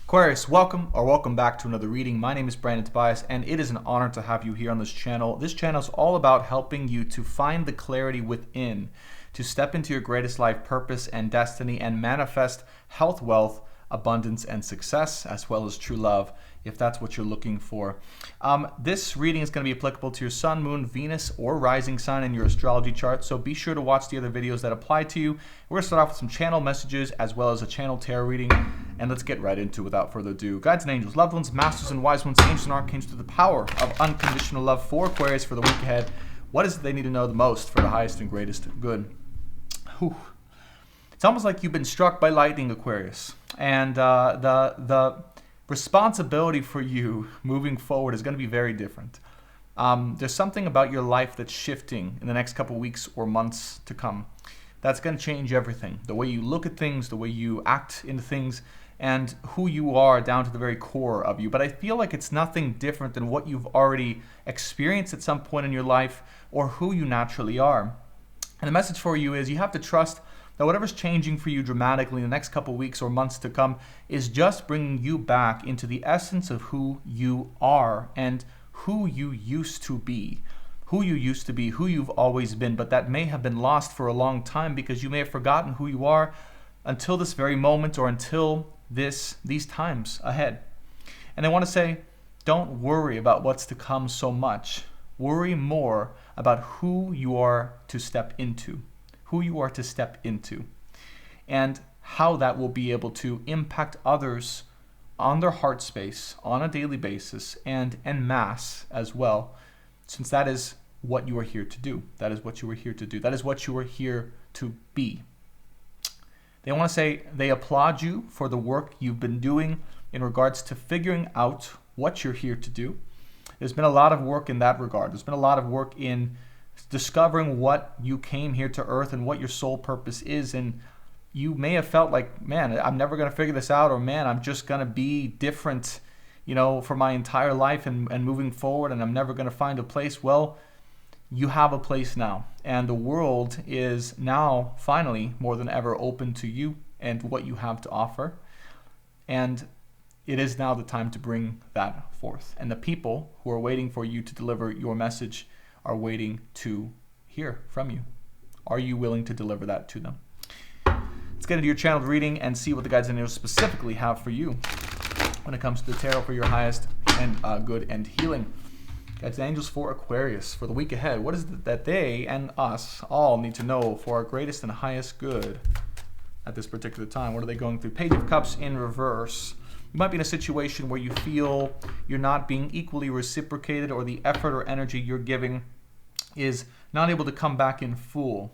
Aquarius, welcome back to another reading. My name is Brandon Tobias, and it is an honor to have you here on this channel. This channel is all about helping you to find the clarity within, to step into your greatest life purpose and destiny, and manifest health, wealth, abundance, and success, as well as true love, if that's what you're looking for. This reading is going to be applicable to your sun, moon, Venus, or rising sign in your astrology chart, so be sure to watch the other videos that apply to you. We're going to start off with some channel messages as well as a channel tarot reading, and let's get right into it without further ado. Guides and angels, loved ones, masters and wise ones, angels and archangels, through the power of unconditional love for Aquarius for the week ahead. What is it they need to know the most for the highest and greatest good? Whew. It's almost like you've been struck by lightning, Aquarius, and the responsibility for you moving forward is going to be very different. There's something about your life that's shifting in the next couple weeks or months to come. That's going to change everything. The way you look at things, the way you act into things, and who you are down to the very core of you. But I feel like it's nothing different than what you've already experienced at some point in your life or who you naturally are. And the message for you is you have to trust that whatever's changing for you dramatically in the next couple weeks or months to come is just bringing you back into the essence of who you are and who you used to be. Who you've always been, but that may have been lost for a long time because you may have forgotten who you are until this very moment or until these times ahead. And I want to say, don't worry about what's to come so much. Worry more about who you are to step into. And how that will be able to impact others on their heart space on a daily basis and en masse as well, since that is what you are here to do. That is what you are here to do. That is what you are here to be. They want to say they applaud you for the work you've been doing in regards to figuring out what you're here to do. There's been a lot of work in that regard. There's been a lot of work in discovering what you came here to Earth and what your sole purpose is. And you may have felt like, man, I'm never going to figure this out, or man, I'm just going to be different, for my entire life and moving forward, and I'm never going to find a place. Well, you have a place now, and the world is now finally more than ever open to you and what you have to offer. And it is now the time to bring that forth. And the people who are waiting for you to deliver your message are waiting to hear from you. Are you willing to deliver that to them? Let's get into your channeled reading and see what the guides and angels specifically have for you when it comes to the tarot for your highest and good and healing. Guides and angels for Aquarius for the week ahead. What is it that they and us all need to know for our greatest and highest good at this particular time? What are they going through? Page of Cups in reverse. You might be in a situation where you feel you're not being equally reciprocated, or the effort or energy you're giving is not able to come back in full.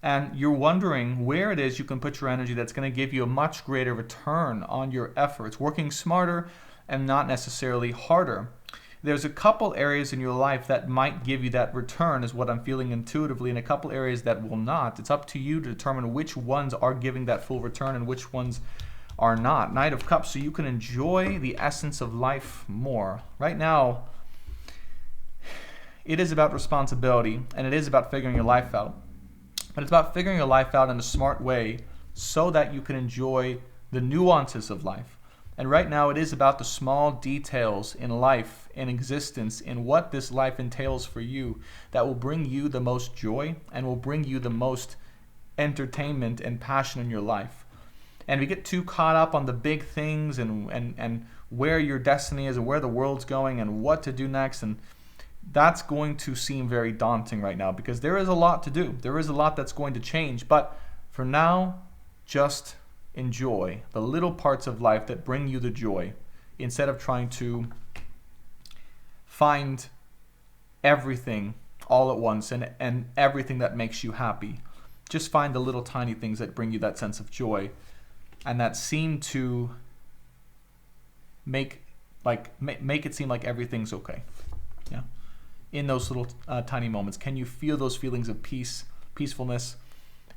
And you're wondering where it is you can put your energy that's going to give you a much greater return on your efforts, working smarter and not necessarily harder. There's a couple areas in your life that might give you that return, is what I'm feeling intuitively, and a couple areas that will not. It's up to you to determine which ones are giving that full return and which ones are not. Knight of Cups, so you can enjoy the essence of life more. Right now, it is about responsibility, and it is about figuring your life out. But it's about figuring your life out in a smart way so that you can enjoy the nuances of life. And right now, it is about the small details in life, in existence, in what this life entails for you, that will bring you the most joy and will bring you the most entertainment and passion in your life. And we get too caught up on the big things and where your destiny is and where the world's going and what to do next. And that's going to seem very daunting right now because there is a lot to do. There is a lot that's going to change. But for now, just enjoy the little parts of life that bring you the joy instead of trying to find everything all at once and everything that makes you happy. Just find the little tiny things that bring you that sense of joy and that seem to make it seem like everything's okay. Yeah. In those little tiny moments, can you feel those feelings of peace, peacefulness,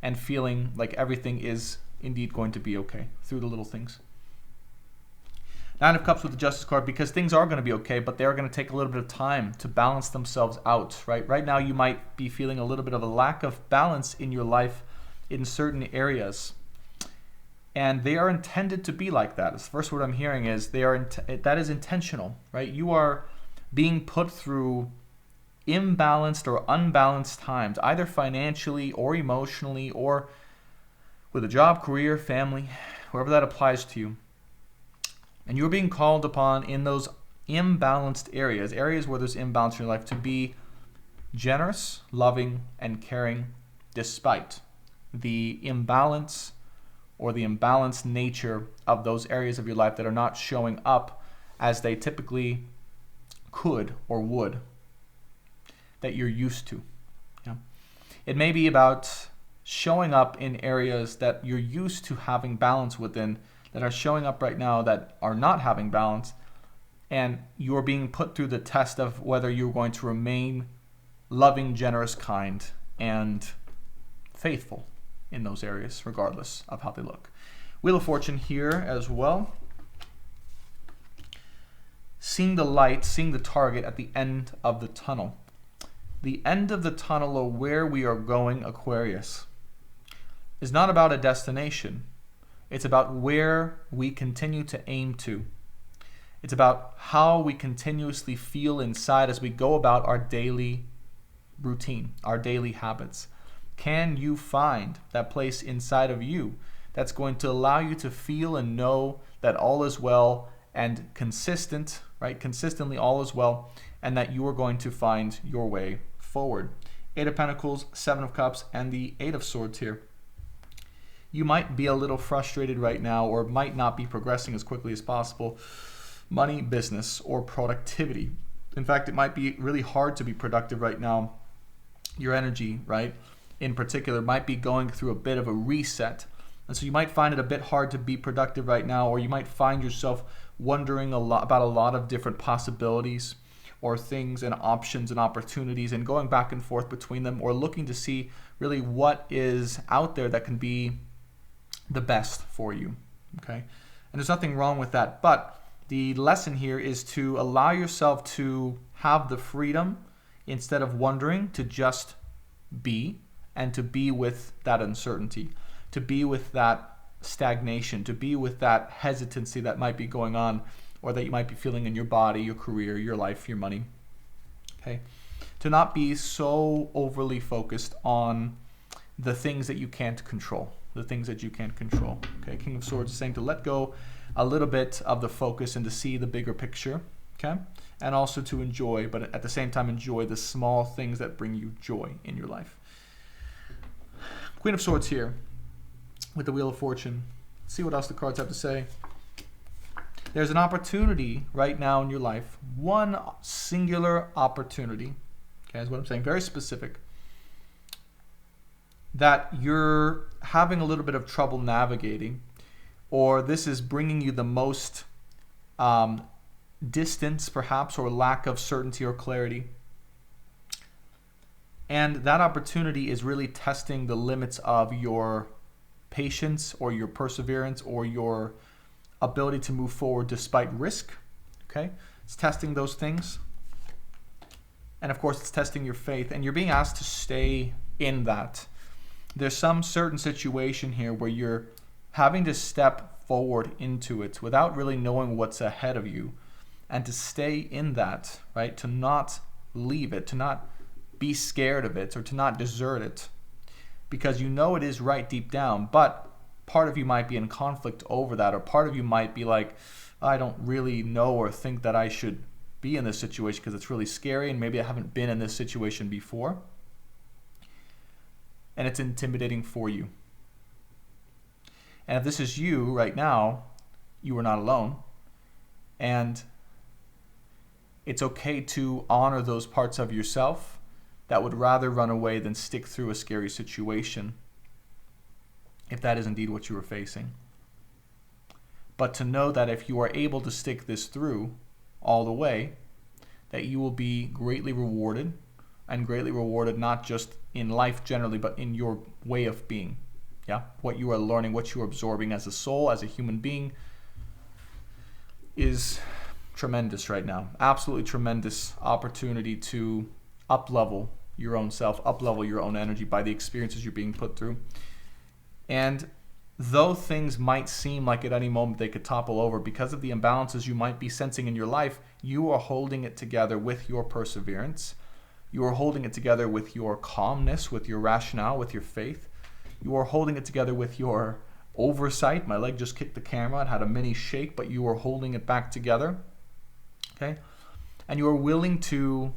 and feeling like everything is indeed going to be okay through the little things? Nine of Cups with the Justice card, because things are going to be okay, but they are going to take a little bit of time to balance themselves out, right? Right now, you might be feeling a little bit of a lack of balance in your life in certain areas. And they are intended to be like that. The first word I'm hearing is that is intentional, right? You are being put through imbalanced or unbalanced times, either financially or emotionally or with a job, career, family, wherever that applies to you. And you're being called upon in those imbalanced areas where there's imbalance in your life, to be generous, loving, and caring despite the imbalance or the imbalanced nature of those areas of your life that are not showing up as they typically could or would, that you're used to. Yeah. It may be about showing up in areas that you're used to having balance within, that are showing up right now that are not having balance, and you're being put through the test of whether you're going to remain loving, generous, kind, and faithful in those areas, regardless of how they look. Wheel of Fortune here as well. Seeing the light, seeing the target at the end of the tunnel. The end of the tunnel, or where we are going, Aquarius, is not about a destination. It's about where we continue to aim to. It's about how we continuously feel inside as we go about our daily routine, our daily habits. Can you find that place inside of you that's going to allow you to feel and know that all is well and consistent, right? Consistently all is well, and that you are going to find your way forward. 8 of Pentacles, 7 of Cups, and the 8 of Swords here. You might be a little frustrated right now, or might not be progressing as quickly as possible. Money, business, or productivity. In fact, it might be really hard to be productive right now. Your energy, right, in particular, might be going through a bit of a reset. And so you might find it a bit hard to be productive right now, or you might find yourself wondering about a lot of different possibilities or things and options and opportunities, and going back and forth between them, or looking to see really what is out there that can be the best for you, okay? And there's nothing wrong with that, but the lesson here is to allow yourself to have the freedom, instead of wondering, to just be, and to be with that uncertainty, to be with that stagnation, to be with that hesitancy that might be going on, or that you might be feeling in your body, your career, your life, your money, okay? To not be so overly focused on the things that you can't control, okay? King of Swords is saying to let go a little bit of the focus and to see the bigger picture, okay? And also to enjoy, but at the same time enjoy the small things that bring you joy in your life. Queen of Swords here with the Wheel of Fortune. Let's see what else the cards have to say. There's an opportunity right now in your life, one singular opportunity, okay, is what I'm saying, very specific, that you're having a little bit of trouble navigating, or this is bringing you the most distance perhaps, or lack of certainty or clarity. And that opportunity is really testing the limits of your patience or your perseverance or your ability to move forward despite risk, okay? It's testing those things. And of course, it's testing your faith, and you're being asked to stay in that. There's some certain situation here where you're having to step forward into it without really knowing what's ahead of you, and to stay in that, right? To not leave it, to not be scared of it, or to not desert it, because you know it is right deep down, but part of you might be in conflict over that, or part of you might be like, I don't really know or think that I should be in this situation because it's really scary, and maybe I haven't been in this situation before, and it's intimidating for you. And if this is you right now, you are not alone, and it's okay to honor those parts of yourself that would rather run away than stick through a scary situation, if that is indeed what you are facing. But to know that if you are able to stick this through all the way, that you will be greatly rewarded, and greatly rewarded not just in life generally, but in your way of being. Yeah, what you are learning, what you are absorbing as a soul, as a human being, is tremendous right now. Absolutely tremendous opportunity to up-level your own self, up-level your own energy by the experiences you're being put through. And though things might seem like at any moment they could topple over because of the imbalances you might be sensing in your life, you are holding it together with your perseverance. You are holding it together with your calmness, with your rationale, with your faith. You are holding it together with your oversight. My leg just kicked the camera. It had a mini shake, but you are holding it back together. Okay? And you are willing to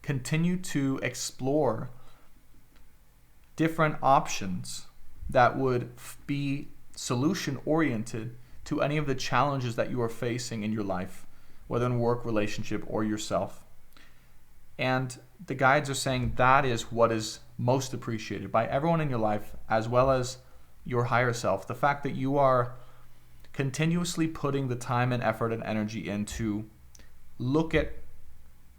continue to explore different options that would be solution-oriented to any of the challenges that you are facing in your life, whether in work, relationship, or yourself. And the guides are saying that is what is most appreciated by everyone in your life, as well as your higher self. The fact that you are continuously putting the time and effort and energy into look at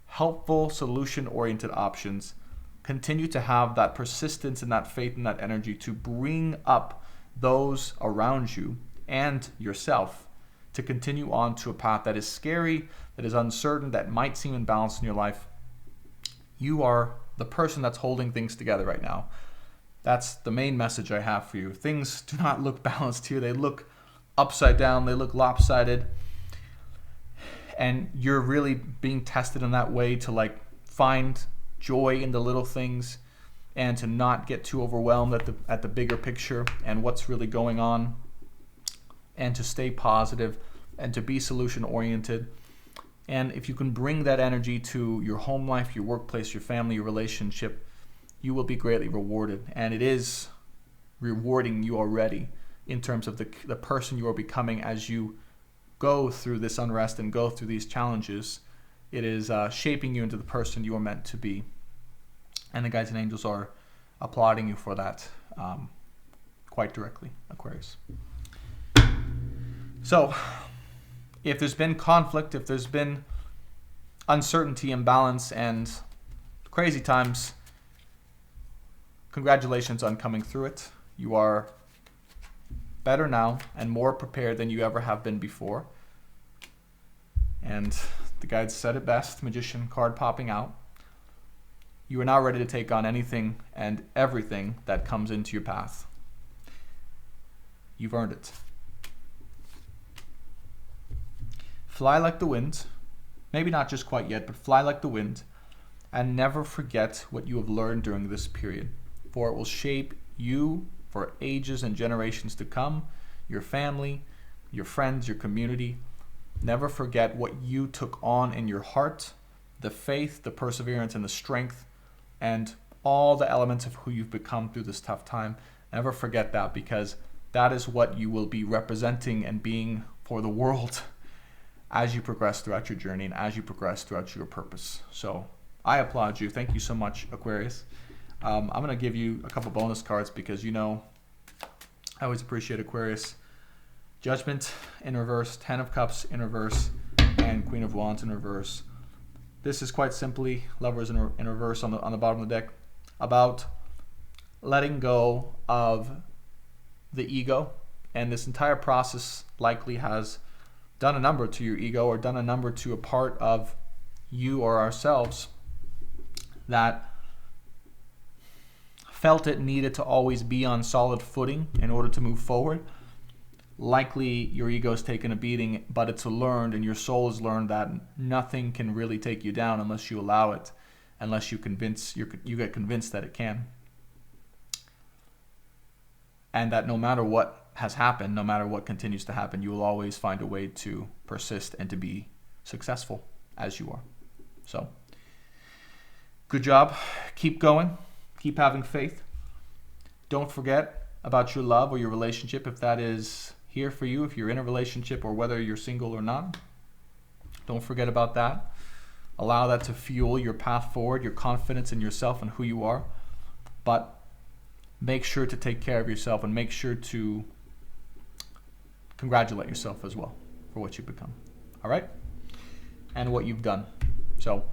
helpful, solution-oriented options. Continue to have that persistence and that faith and that energy to bring up those around you and yourself to continue on to a path that is scary, that is uncertain, that might seem imbalanced in your life. You are the person that's holding things together right now. That's the main message I have for you. Things do not look balanced here. They look upside down. They look lopsided. And you're really being tested in that way to find joy in the little things and to not get too overwhelmed at the bigger picture and what's really going on, and to stay positive and to be solution oriented. And if you can bring that energy to your home life, your workplace, your family, your relationship, you will be greatly rewarded. And it is rewarding you already in terms of the person you are becoming as you go through this unrest and go through these challenges. It is shaping you into the person you are meant to be. And the guides and angels are applauding you for that quite directly, Aquarius. So, if there's been conflict, if there's been uncertainty, imbalance, and crazy times, congratulations on coming through it. You are better now and more prepared than you ever have been before. And the guides said it best, Magician card popping out. You are now ready to take on anything and everything that comes into your path. You've earned it. Fly like the wind, maybe not just quite yet, but fly like the wind, and never forget what you have learned during this period, for it will shape you for ages and generations to come, your family, your friends, your community. Never forget what you took on in your heart, the faith, the perseverance, and the strength, and all the elements of who you've become through this tough time. Never forget that, because that is what you will be representing and being for the world as you progress throughout your journey and as you progress throughout your purpose. So I applaud you. Thank you so much, Aquarius. I'm going to give you a couple bonus cards because I always appreciate Aquarius. Judgment in reverse, 10 of Cups in reverse, and Queen of Wands in reverse. This is quite simply Lovers in reverse on the bottom of the deck, about letting go of the ego. And this entire process likely has done a number to your ego, or done a number to a part of you or ourselves that felt it needed to always be on solid footing in order to move forward. Likely your ego's taken a beating, but it's learned, and your soul has learned that nothing can really take you down unless you allow it, unless you get convinced that it can. And that no matter what has happened, no matter what continues to happen, you will always find a way to persist and to be successful as you are. So, good job. Keep going. Keep having faith. Don't forget about your love or your relationship, if that is here for you, if you're in a relationship or whether you're single or not. Don't forget about that. Allow that to fuel your path forward, your confidence in yourself and who you are. But make sure to take care of yourself, and make sure to congratulate yourself as well for what you've become. All right? And what you've done. So,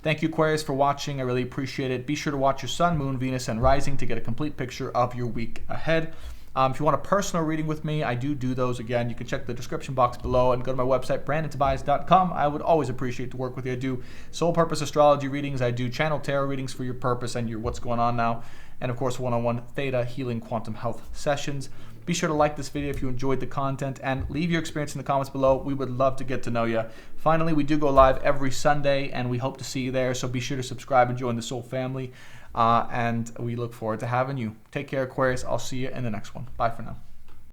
thank you, Aquarius, for watching. I really appreciate it. Be sure to watch your Sun, Moon, Venus, and Rising to get a complete picture of your week ahead. If you want a personal reading with me, I do those. Again, you can check the description box below and go to my website, brandontobias.com. I would always appreciate to work with you. I do soul purpose astrology readings. I do channel tarot readings for your purpose and your what's going on now. And, of course, one-on-one theta healing quantum health sessions. Be sure to like this video if you enjoyed the content and leave your experience in the comments below. We would love to get to know you. Finally, we do go live every Sunday, and we hope to see you there. So be sure to subscribe and join the Soul family. And we look forward to having you. Take care, Aquarius. I'll see you in the next one. Bye for now.